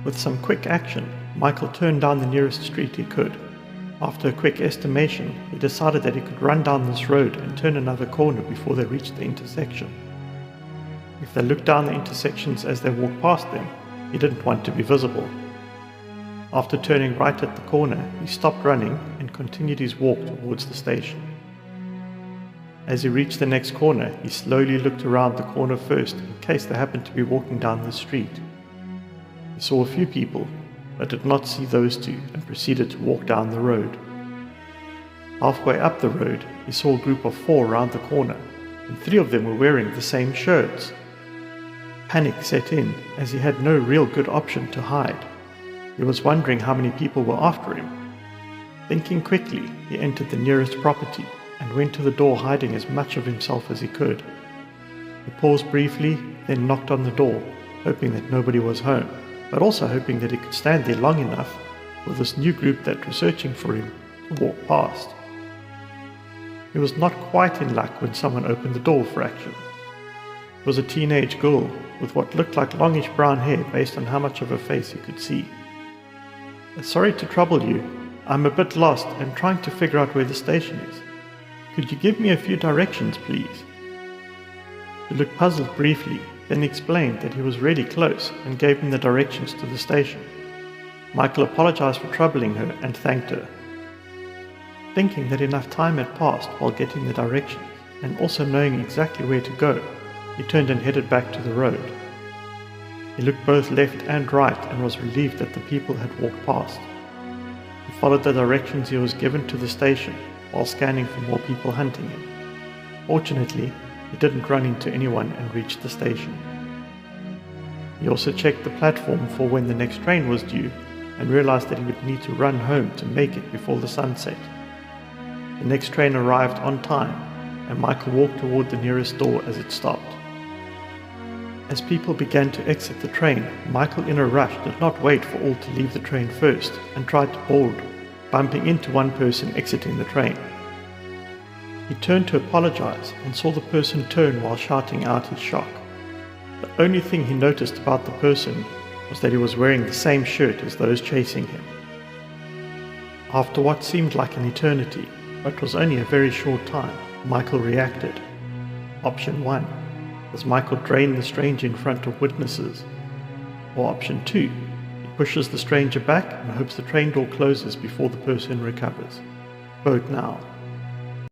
With some quick action, Michael turned down the nearest street he could. After a quick estimation, he decided that he could run down this road and turn another corner before they reached the intersection. If they looked down the intersections as they walked past them, he didn't want to be visible. After turning right at the corner, he stopped running and continued his walk towards the station. As he reached the next corner, he slowly looked around the corner first in case they happened to be walking down the street. He saw a few people, but did not see those two and proceeded to walk down the road. Halfway up the road, he saw a group of 4 round the corner, and 3 of them were wearing the same shirts. Panic set in as he had no real good option to hide. He was wondering how many people were after him. Thinking quickly, he entered the nearest property and went to the door, hiding as much of himself as he could. He paused briefly, then knocked on the door, hoping that nobody was home, but also hoping that he could stand there long enough for this new group that was searching for him to walk past. He was not quite in luck when someone opened the door for action. It was a teenage girl with what looked like longish brown hair based on how much of her face he could see. "Sorry to trouble you. I'm a bit lost and trying to figure out where the station is. Could you give me a few directions, please?" He looked puzzled briefly, then explained that he was really close and gave him the directions to the station. Michael apologized for troubling her and thanked her. Thinking that enough time had passed while getting the directions, and also knowing exactly where to go, he turned and headed back to the road. He looked both left and right and was relieved that the people had walked past. He followed the directions he was given to the station while scanning for more people hunting him. Fortunately, he didn't run into anyone and reached the station. He also checked the platform for when the next train was due and realized that he would need to run home to make it before the sun set. The next train arrived on time, and Michael walked toward the nearest door as it stopped. As people began to exit the train, Michael, in a rush, did not wait for all to leave the train first and tried to board, bumping into one person exiting the train. He turned to apologize and saw the person turn while shouting out his shock. The only thing he noticed about the person was that he was wearing the same shirt as those chasing him. After what seemed like an eternity, but was only a very short time, Michael reacted. Option 1. Does Michael drain the stranger in front of witnesses? Or option 2. He pushes the stranger back and hopes the train door closes before the person recovers. Vote now.